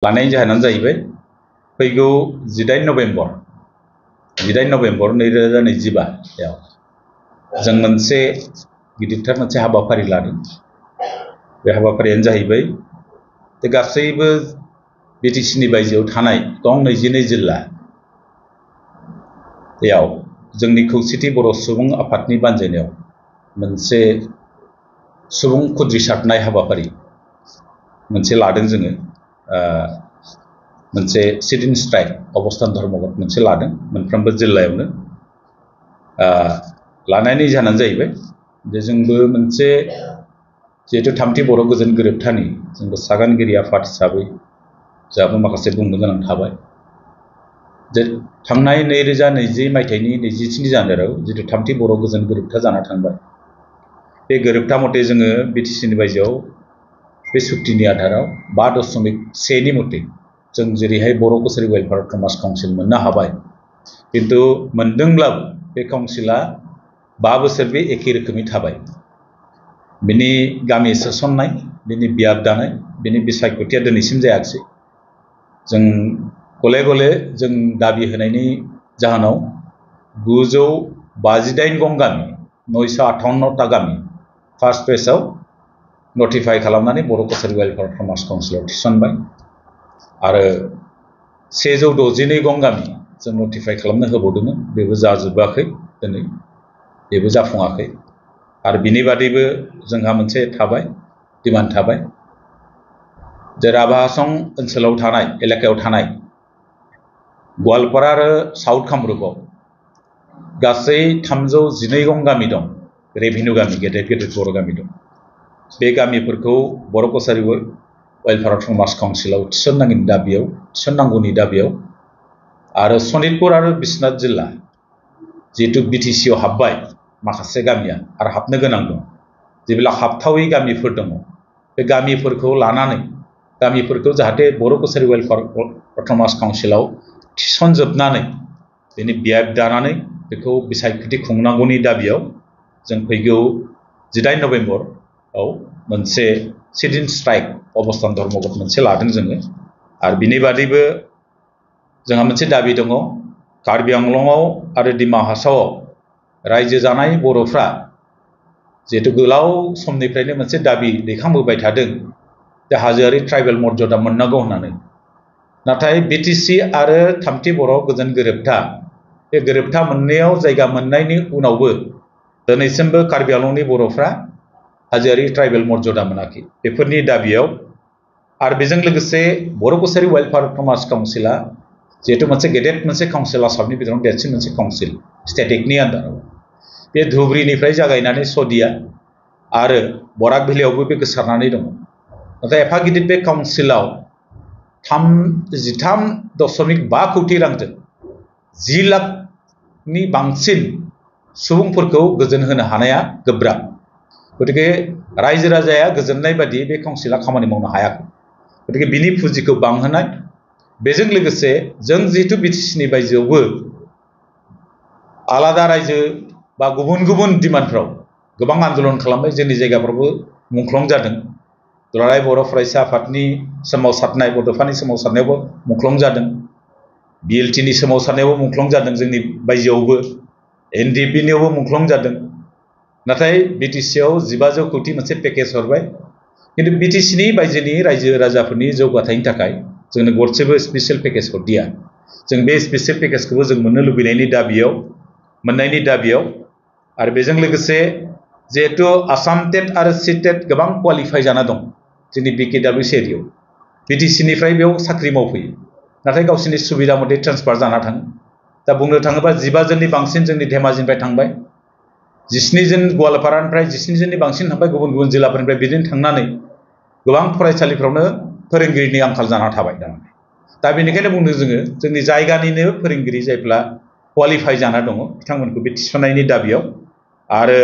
लानायनि जाहोनानो जाहैबाय फैगौ 18 नभेम्बर 2025 याव जों मोनसे गिदिरथार मोनसे हाबाफारि लादों। बे हाबाफारियानो जाहैबाय गासैबो बिटिसिनि बायजोआव थानाय गं 22 जिल्लायाव जोंनि खौसेथि बर' सुबुं आफादनि बानजायनायाव मोनसे सुबुं खुद्रिसारनाय हाबाफारि मोनसे लादों जोङो। मोनसे सिट-इन स्ट्राइक अबस्थान धर्मघट मोनसे लादों मोनफ्रोमबो जिल्लायावनो। लानायनि जाहोनानो जाहैबाय जे जोंबो मोनसे जिहेतु थामथि बर' गोजोन गोरोबथानि जोंबो सागानगिरि आफाद हिसाबै जोंहाबो माखासे बुंनो गोनां थाबाय। जे थांनाय 2020 मायथाइनि 27 जानुवारियाव जितु थामथि बर' गोजोन गोरोबथा जाना थांबाय, बे गोरोबथा मथे जोङो बिटिसिनि बायजोआव बे सुक्तिनि आधाराव 5.1 नि मथे जों जेरैहाय बर' कसारी वेलफेयार अट'नमास काउन्सिल मोननो हाबाय, किन्तु मोनदोंब्लाबो बे काउन्सिला 5 बोसोर बे एखे रोखोमै थाबाय। बिनि गामि सोसननाय, बिनि बियाब दानाय, बिनि बिसायख'थिया दिनैसिम जायाखिसै। जों गले गले जों दाबि होनायनि जाहोनाव 958 गं गामि 958टा गामि फार्स्ट फेजआव नटिफाइ खालामनानै बर' कसारी वेलफेयार अट'नमास काउन्सिलाव थिसनबाय आरो 162 गं गामि जों नटिफाइ खालामनो होबावदोंमोन, बेबो जाजोबाखै, दिनै बेबो जाफुङाखै। आरो बिनि बादैबो जोंहा मोनसे थाबाय डिमान्ड थाबाय जे राभा हासं ओनसोलाव थानाय एलेकायाव थानाय गवालपारा आरो साउथ कामरुपाव गासै 312 गं गामि दं, रेभिनिउ गामि, गेदेर गेदेर बर' गामि दं। बे गामिफोरखौ बर' कसारी वेलफेयार अट'नमास काउन्सिलाव थिसननांगौनि दाबियाव आरो सनितपुर आरो बिश्वनाथ जिल्ला जिहेतु बिटिसिआव हाबबाय माखासे गामिया आरो हाबनो गोनां दं, जेब्ला हाबथावै गामिफोर दङ, बे गामिफोरखौ लानानै गामिफोरखौ जाहाथे बर' कसारी वेलफेयार अट'नमास काउन्सिलाव थिसनजोबनानै बेनि बियाब दानानै बेखौ बिसायख'थि खुंनांगौनि दाबियाव जों फैगौ 18 नभेम्बराव मोनसे सिट-इन स्ट्राइक अबस्थान धर्मघट मोनसे लादों जोङो। आरो बिनि बादैबो जोंहा मोनसे दाबि दङ, कार्बि आंलंआव आरो डिमा हासावआव रायजो जानाय बर'फ्रा जिहेतु गोलाव समनिफ्रायनो मोनसे दाबि दैखांबोबाय थादों जे हाजोआरि ट्राइबेल मर्यादा मोननांगौ होननानै। नाथाय बिटिसि आरो थामथि बर' गोजोन गोरोबथा, बे गोरोबथा मोननायाव जायगा मोननायनि उनावबो दिनैसिमबो कार्बि आंलंनि बर'फ्रा हाजोआरि ट्राइबेल मर्यादा मोनाखै। बेफोरनि दाबियाव आरो बेजों लोगोसे बर' कसारी वेलफेयार अट'नमास काउन्सिला जिहेतु मोनसे गेदेर मोनसे काउन्सिल, आसामनि बिथोराव देरसिन मोनसे काउन्सिल स्टेटिकनि आन्दाराव, बे धुबुरीनिफ्राय जागायनानै सदिया आरो बराक भेलियावबो बे गोसारनानै दङ। नाथाय एफा गिदिर बे काउन्सिलाव 13.5 कौटि रांजों 10 लाखनि बांसिन सुबुंफोरखौ गोजोन होनो हानाया गोब्राब। गतिके रायजो राजाया गोजोननाय बादि बे काउन्सिला खामानि मावनो हायाखै। गतिके बिनि पुजिखौ बांहोनाय, बेजों लोगोसे जों जिहेतु बिटिसिनि बायजोआवबो आलादा रायजो बा गुबुन गुबुन डिमान्डफ्राव गोबां आन्दलन खालामबाय, जोंनि जायगाफ्रावबो मुंख्लं जादों। दुलाराय बर' फरायसा आफादनि सोमावसारनाय, बड'फानि सोमावसारनायावबो मुंख्लं जादों, बिएलटिनि सोमावसारनायावबो मुंख्लं जादों, जोंनि बायजोआवबो एनडिएफबिनियावबो मुंख्लं जादों। नाथाय बिटिसिआव 1500 कौटि मोनसे पेकेज हरबाय, किन्तु बिटिसिनि बायजोनि रायजो राजाफोरनि जौगाथायनि थाखाय जोंनो गरसेबो स्पेसियेल पेकेज हरदिया। जों बे स्पेसियेल पेकेजखौबो जों मोननो लुबैनायनि दाबियाव आरो बेजों लोगोसे जिहेतु आसाम टेट आरो सिटेट गोबां क्वालिफाइ जाना दं जोंनि बिकेडब्लिउसि एरियायाव, बिटिसिनिफ्राय बेयाव साख्रि मावफैयो, नाथाय गावसोरनि सुबिदा मथे ट्रेन्सफार जाना थाङो। दा बुंनो थाङोबा 15 जननि बांसिन जोंनि धेमाजिनिफ्राय थांबाय, 17 जन गवालपारानिफ्राय 17 जननि बांसिन थांबाय, गुबुन गुबुन जिल्लाफोरनिफ्राय बिदिनो थांनानै गोबां फरायसालिफ्रावनो फोरोंगिरिनि आंखाल जाना थाबाय। दा बेनिखायनो बुंदों जोङो जोंनि जायगानिनो फोरोंगिरि जायफ्रा क्वालिफाइ जाना दङ बिथांमोनखौ बे थिसननायनि दाबियाव आरो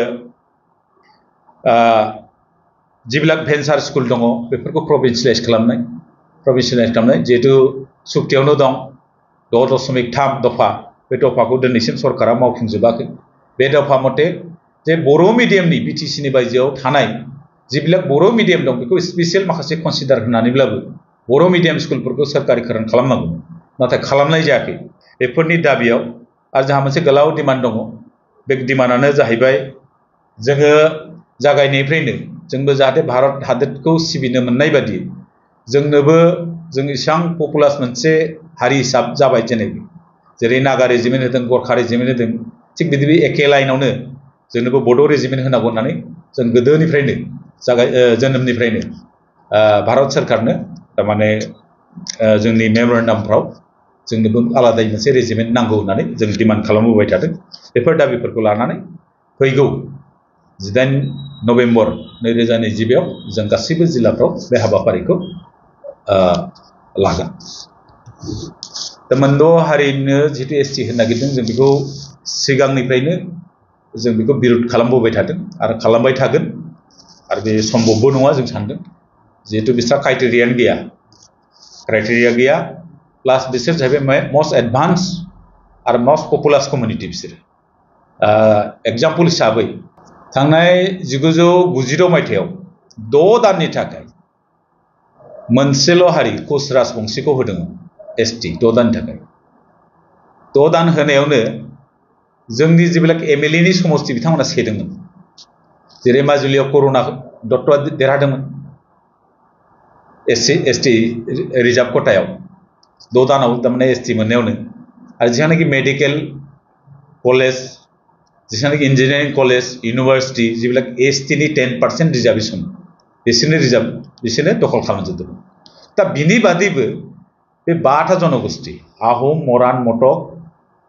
जिबिलाक भेन्सार स्कुल दङ बेफोरखौ प्रभिन्सियेलाइज खालामनाय जिहेतु सुक्तियावनो दं 6.3 दफा, बे दफाखौ दिनैसिम सरकारा मावफुंजोबाखै। बे दफा मथे जे बर' मिडियामनि बिटिसिनि बायजोआव थानाय जिबिलाक बर' मिडियाम दं बेखौ स्पेसियेल माखासे कनसिडार होनानैब्लाबो बर' मिडियाम स्कुलफोरखौ सोरखारिकरण खालामनांगौ नाथाय खालामनाय जायाखै बेफोरनि दाबियाव आरो जोंहा मोनसे गोलाव डिमान्ड दङ बे डिमान्डआनो जाहैबाय जोङो जागायनायनिफ्रायनो जोंबो जाहाथे भारत हादरखौ सिबिनो मोननाय बादि जोंनोबो जों इसां पपुलास मोनसे हारि हिसाब जाबाय जेरै नागा रेजिमेन्ट होदों गरखा रेजिमेन्ट होदों थिग बिदि एखे लाइनावनो जोंनोबो बड' रेजिमेन्ट होनांगौ होननानै जों गोदोनिफ्रायनो जोनोमनिफ्रायनो भारत सोरखारनो थारमाने जोंनि मेमरेन्डामफ्राव जोंनोबो आलादायै मोनसे रेजिमेन्ट नांगौ होननानै जों डिमान्ड खालामबोबाय थादों बेफोर दाबिफोरखौ लानानै फैगौ 18 नभेम्बर 2022 जों गासैबो जिल्लाफ्राव बे हाबाफारिखौ लागोन दा मोनद' हारिनो जितु एसटि होनो नागिरदों जों बेखौ सिगांनिफ्रायनो जों बेखौ बिरोध खालामबोबाय थादों आरो खालामबाय थागोन आरो बे सम्भबबो नङा जों सानदों जिहेतु बिस्रा क्राइटेरिया गैया प्लास बिसोर जाहैबाय मस्ट एडभान्स आरो मस्ट पपुलास कमिउनिटि बिसोरो एग्जाम्पल हिसाबै थांनाय 1996 मायथाइयाव 6 दाननि थाखाय मोनसेल' हारि कच राजबंशीखौ होदोंमोन एसटि 6 दाननि थाखाय 6 दान होनायावनो जोंनि जेब्ला एमएलएनि समस्ति बिथांमोना सेदोंमोन जेरै माजुलियाव करुणा दत्तआ देरहादोंमोन एसटि रिजार्भ खथायाव 6 दानाव थारमाने एसटि मोननायावनो आरो जेसेबांनाखि मेडिकेल कलेज जेसेबांनाखि इन्जिनियारिं कलेज इउनिभार्सिटि जेब्ला एसटिनि 10% रिजार्भेसन बिसोरनो दखल खालामजोबदोंमोन दा बिनि बादैबो बे 5टा जनगोष्ठी आहम मरान मटक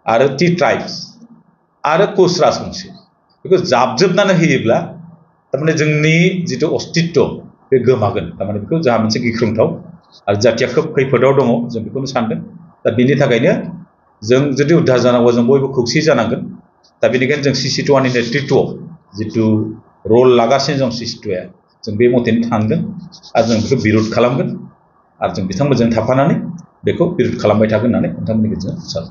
आरो टि ट्राइब्स आरो कच राजबंशी बेखौ जाबजोबनानै होयोब्ला थारमाने जोंनि जितु अस्तित्व बे गोमागोन थारमाने बेखौ जोंहा मोनसे गिख्रंथाव आरो जाथिया खोब खैफोदाव दङ जों बेखौनो सानदों दा बिनि थाखायनो जों जुदि उद्धार जानांगौ जों बयबो खौसे जानांगोन दा बेनिखायनो जों CC2नि नेतृत्वआव जितु रल लागासिनो दं CC2आ जों बे मथेनो थांगोन आरो जों बेखौ बिरोध खालामगोन आरो जों बिथांमोनजों थाफानानै बेखौ बिरोध खालामबाय थागोन होननानै नोंथांमोननि गेजेरजों सानो